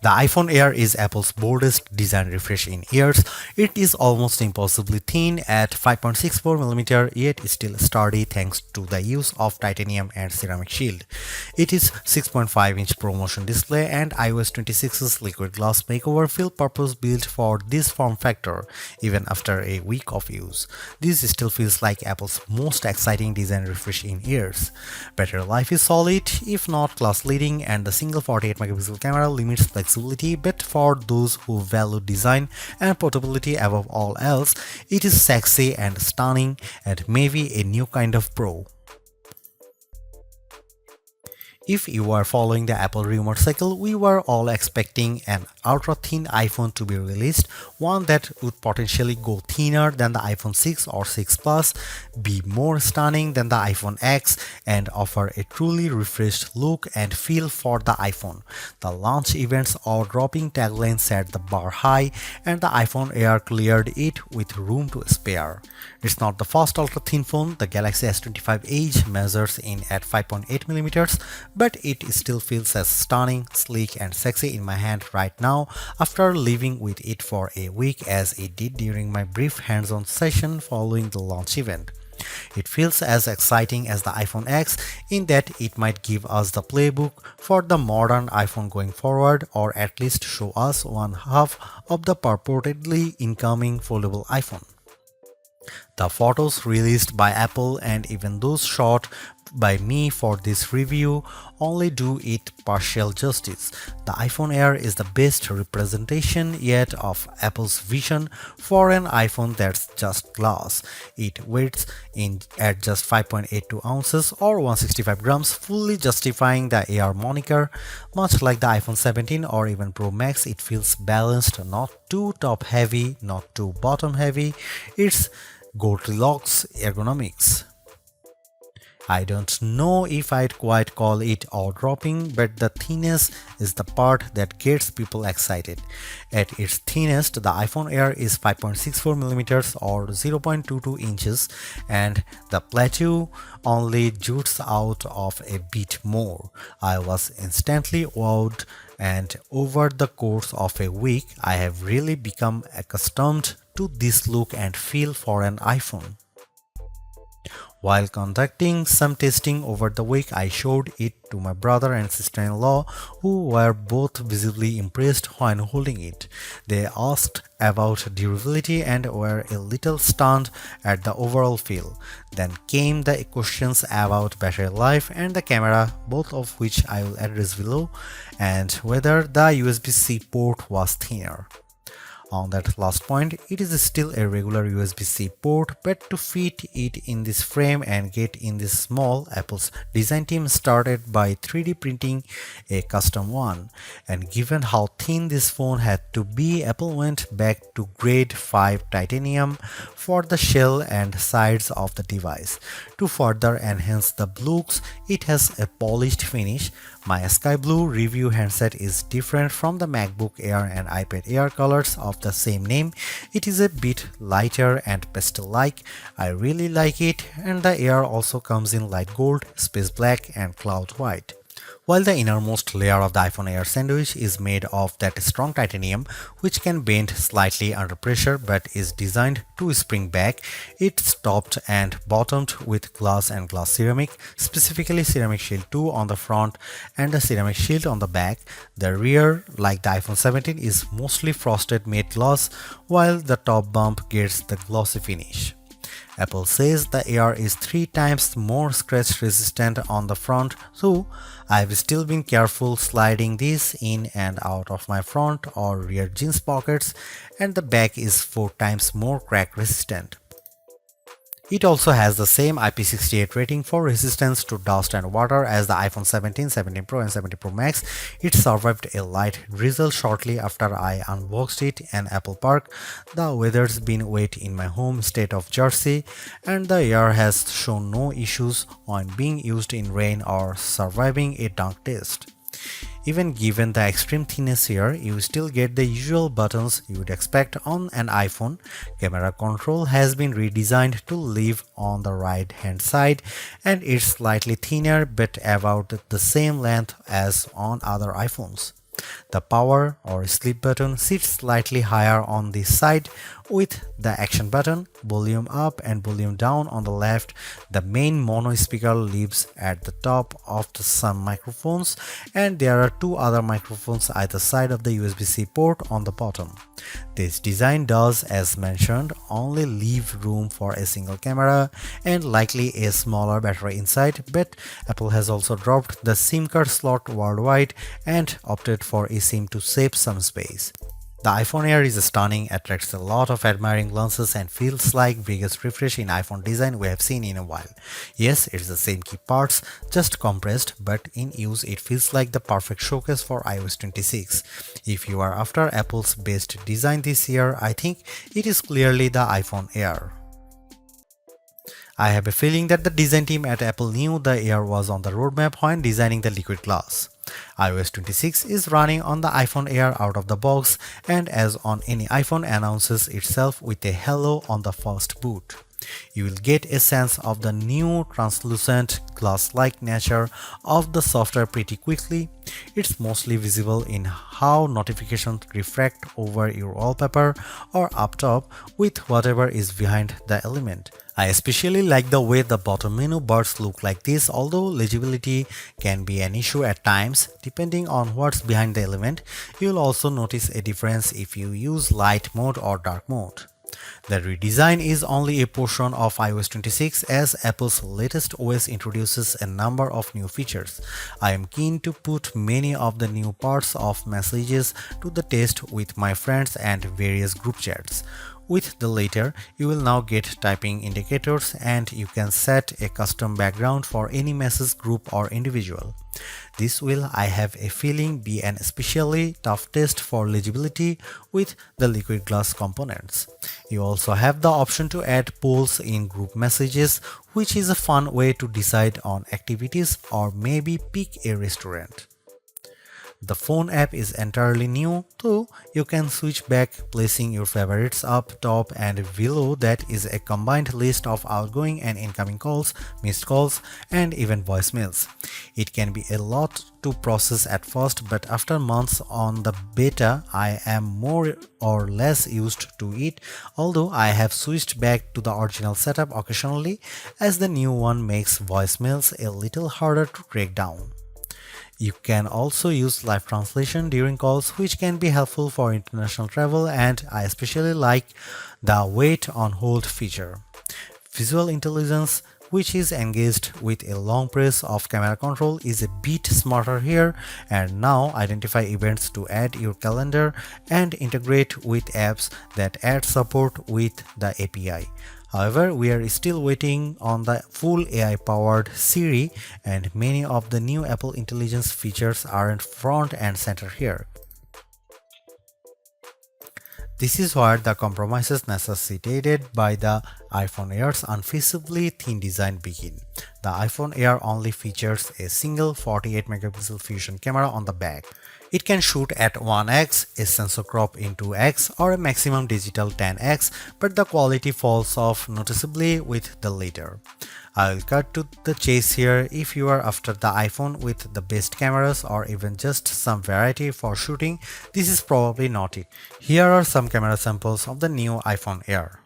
The iPhone Air is Apple's boldest design refresh in years. It is almost impossibly thin at 5.64mm, yet still sturdy thanks to the use of titanium and ceramic shield. It is 6.5-inch ProMotion display and iOS 26's liquid glass makeover feel purpose-built for this form factor, even after a week of use. This still feels like Apple's most exciting design refresh in years. Battery life is solid, if not class-leading, and the single 48-megapixel camera limits flexibility, but for those who value design and portability above all else, it is sexy and stunning and maybe a new kind of pro. If you are following the Apple rumor cycle, we were all expecting an ultra-thin iPhone to be released, one that would potentially go thinner than the iPhone 6 or 6 Plus, be more stunning than the iPhone X, and offer a truly refreshed look and feel for the iPhone. The launch event's awe-dropping tagline set the bar high, and the iPhone Air cleared it with room to spare. It's not the first ultra-thin phone. The Galaxy S25 Edge measures in at 5.8mm, but it still feels as stunning, sleek, and sexy in my hand right now after living with it for a week as it did during my brief hands-on session following the launch event. It feels as exciting as the iPhone X in that it might give us the playbook for the modern iPhone going forward, or at least show us one half of the purportedly incoming foldable iPhone. The photos released by Apple and even those shot by me for this review only do it partial justice. The iPhone Air is the best representation yet of Apple's vision for an iPhone that's just glass. It weighs in at just 5.82 ounces or 165 grams, fully justifying the Air moniker. Much like the iPhone 17 or even Pro Max, it feels balanced, not too top heavy, not too bottom heavy. It's Goldilocks ergonomics. I don't know if I'd quite call it awe-dropping, but the thinness is the part that gets people excited. At its thinnest, the iPhone Air is 5.64mm or 0.22 inches, and the plateau only jutes out of a bit more. I was instantly wowed, and over the course of a week, I have really become accustomed to this look and feel for an iPhone. While conducting some testing over the week, I showed it to my brother and sister-in-law, who were both visibly impressed when holding it. They asked about durability and were a little stunned at the overall feel. Then came the questions about battery life and the camera, both of which I will address below, and whether the USB-C port was thinner. On that last point, it is still a regular USB-C port, but to fit it in this frame and get in this small, Apple's design team started by 3D printing a custom one. And given how thin this phone had to be, Apple went back to grade 5 titanium for the shell and sides of the device. To further enhance the looks, it has a polished finish. My sky blue review handset is different from the MacBook Air and iPad Air colors of the same name. It is a bit lighter and pastel-like. I really like it, and the Air also comes in light gold, space black, and cloud white. While the innermost layer of the iPhone Air sandwich is made of that strong titanium, which can bend slightly under pressure but is designed to spring back, it's topped and bottomed with glass and glass ceramic, specifically Ceramic Shield 2 on the front and the Ceramic Shield on the back. The rear, like the iPhone 17, is mostly frosted matte glass, while the top bump gets the glossy finish. Apple says the Air is 3 times more scratch resistant on the front, so I've still been careful sliding this in and out of my front or rear jeans pockets, and the back is 4 times more crack resistant. It also has the same IP68 rating for resistance to dust and water as the iPhone 17, 17 Pro and 17 Pro Max. It survived a light drizzle shortly after I unboxed it in Apple Park. The weather's been wet in my home state of Jersey, and the Air has shown no issues when being used in rain or surviving a dunk test. Even given the extreme thinness here, you still get the usual buttons you would expect on an iPhone. Camera control has been redesigned to live on the right hand side, and it's slightly thinner but about the same length as on other iPhones. The power or sleep button sits slightly higher on the side with the action button, volume up and volume down on the left. The main mono speaker lives at the top of some microphones, and there are two other microphones either side of the USB-C port on the bottom. This design does, as mentioned, only leave room for a single camera and likely a smaller battery inside, but Apple has also dropped the SIM card slot worldwide and opted for eSIM to save some space. The iPhone Air is stunning, attracts a lot of admiring glances, and feels like biggest refresh in iPhone design we have seen in a while. Yes, it's the same key parts, just compressed, but in use it feels like the perfect showcase for iOS 26. If you are after Apple's best design this year, I think it is clearly the iPhone Air. I have a feeling that the design team at Apple knew the Air was on the roadmap when designing the liquid glass. iOS 26 is running on the iPhone Air out of the box, and as on any iPhone, announces itself with a hello on the first boot. You will get a sense of the new translucent glass-like nature of the software pretty quickly. It's mostly visible in how notifications refract over your wallpaper or up top with whatever is behind the element. I especially like the way the bottom menu bars look like this, although legibility can be an issue at times depending on what's behind the element. You'll also notice a difference if you use light mode or dark mode. The redesign is only a portion of iOS 26 as Apple's latest OS introduces a number of new features. I am keen to put many of the new parts of messages to the test with my friends and various group chats. With the latter, you will now get typing indicators and you can set a custom background for any message group or individual. This will, I have a feeling, be an especially tough test for legibility with the liquid glass components. You also have the option to add polls in group messages, which is a fun way to decide on activities or maybe pick a restaurant. The phone app is entirely new, though you can switch back, placing your favorites up top, and below that is a combined list of outgoing and incoming calls, missed calls, and even voicemails. It can be a lot to process at first, but after months on the beta, I am more or less used to it, although I have switched back to the original setup occasionally, as the new one makes voicemails a little harder to track down. You can also use live translation during calls, which can be helpful for international travel, and I especially like the wait on hold feature. Visual intelligence, which is engaged with a long press of camera control, is a bit smarter here, and now identify events to add your calendar and integrate with apps that add support with the API. However, we are still waiting on the full AI-powered Siri, and many of the new Apple Intelligence features aren't front and center here. This is where the compromises necessitated by the iPhone Air's unfeasibly thin design begin. The iPhone Air only features a single 48-megapixel fusion camera on the back. It can shoot at 1x, a sensor crop in 2x, or a maximum digital 10x, but the quality falls off noticeably with the latter. I'll cut to the chase here. If you are after the iPhone with the best cameras or even just some variety for shooting, this is probably not it. Here are some camera samples of the new iPhone Air.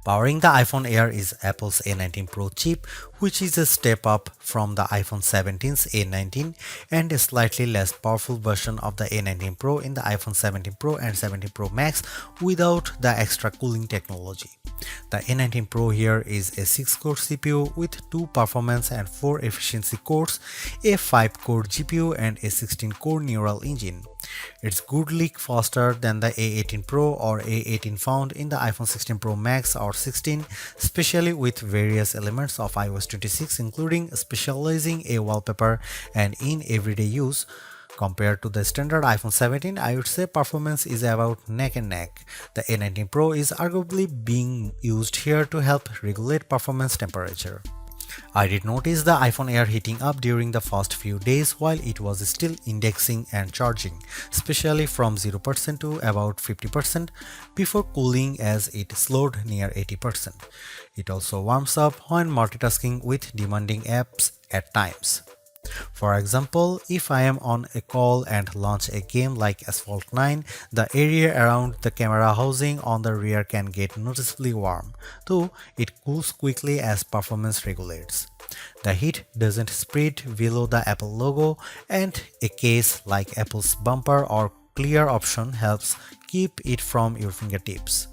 Powering the iPhone Air is Apple's A19 Pro chip, which is a step up from the iPhone 17's A19 and a slightly less powerful version of the A19 Pro in the iPhone 17 Pro and 17 Pro Max without the extra cooling technology. The A19 Pro here is a 6-core CPU with 2 performance and 4 efficiency cores, a 5-core GPU and a 16-core neural engine. It's goodly faster than the A18 Pro or A18 found in the iPhone 16 Pro Max or 16, especially with various elements of iOS 26 including specializing a wallpaper and in everyday use. Compared to the standard iPhone 17, I would say performance is about neck and neck. The A19 Pro is arguably being used here to help regulate performance temperature. I did notice the iPhone Air heating up during the first few days while it was still indexing and charging, especially from 0% to about 50% before cooling as it slowed near 80%. It also warms up when multitasking with demanding apps at times. For example, if I am on a call and launch a game like Asphalt 9, the area around the camera housing on the rear can get noticeably warm, though it cools quickly as performance regulates. The heat doesn't spread below the Apple logo, and a case like Apple's bumper or clear option helps keep it from your fingertips.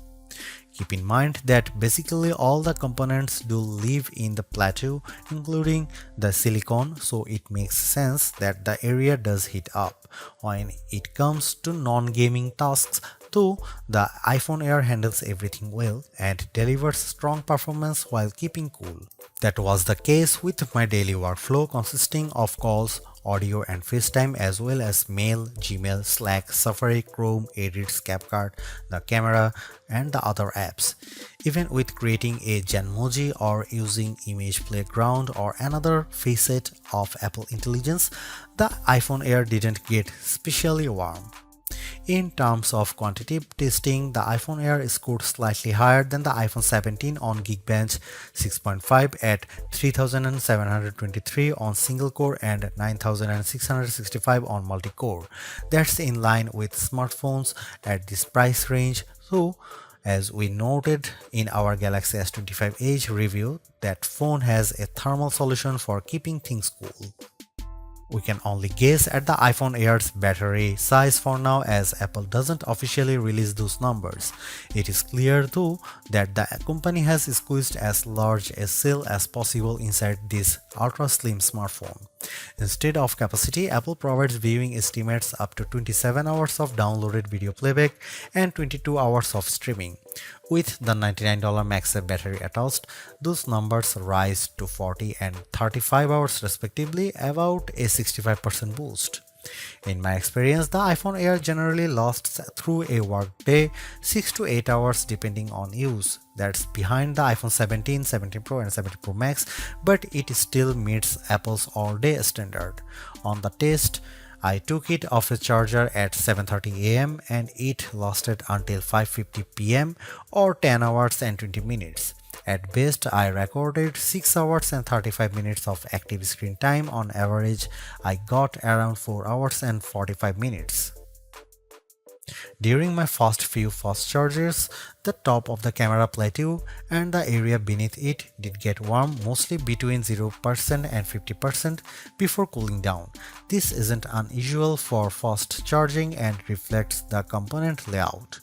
Keep in mind that basically all the components do live in the plateau, including the silicone, so it makes sense that the area does heat up. When it comes to non-gaming tasks, though, the iPhone Air handles everything well and delivers strong performance while keeping cool. That was the case with my daily workflow consisting of calls, audio and FaceTime as well as mail, Gmail, Slack, Safari, Chrome, Edits, CapCut, the camera and the other apps. Even with creating a Genmoji or using Image Playground or another facet of Apple Intelligence, the iPhone Air didn't get especially warm. In terms of quantitative testing, the iPhone Air scored slightly higher than the iPhone 17 on Geekbench 6.5 at 3723 on single core and 9665 on multi-core. That's in line with smartphones at this price range, though as we noted in our Galaxy S25 Edge review, that phone has a thermal solution for keeping things cool. We can only guess at the iPhone Air's battery size for now as Apple doesn't officially release those numbers. It is clear though that the company has squeezed as large a cell as possible inside this ultra slim smartphone. Instead of capacity, Apple provides viewing estimates up to 27 hours of downloaded video playback and 22 hours of streaming. With the $99 MagSafe battery attached, those numbers rise to 40 and 35 hours respectively, about a 65% boost. In my experience, the iPhone Air generally lasts through a workday 6 to 8 hours depending on use. That's behind the iPhone 17, 17 Pro and 17 Pro Max, but it still meets Apple's all-day standard. On the test, I took it off a charger at 7:30 am and it lasted until 5:50 pm or 10 hours and 20 minutes. At best, I recorded 6 hours and 35 minutes of active screen time. On average, I got around 4 hours and 45 minutes. During my first few fast charges, the top of the camera plateau and the area beneath it did get warm, mostly between 0% and 50% before cooling down. This isn't unusual for fast charging and reflects the component layout.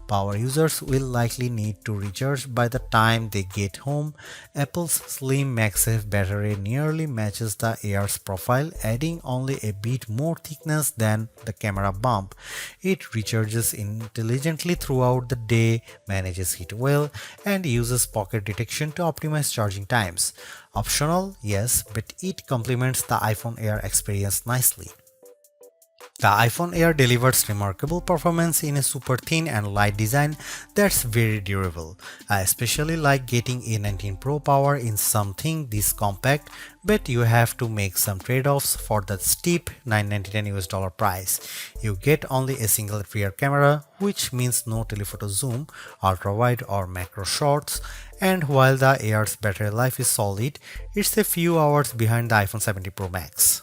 Power users will likely need to recharge by the time they get home. Apple's slim MagSafe battery nearly matches the Air's profile, adding only a bit more thickness than the camera bump. It recharges intelligently throughout the day, manages heat well, and uses pocket detection to optimize charging times. Optional, yes, but it complements the iPhone Air experience nicely. The iPhone Air delivers remarkable performance in a super thin and light design that's very durable. I especially like getting A19 Pro power in something this compact, but you have to make some trade-offs for the steep $999 price. You get only a single rear camera, which means no telephoto zoom, ultra-wide or macro shots, and while the Air's battery life is solid, it's a few hours behind the iPhone 17 Pro Max.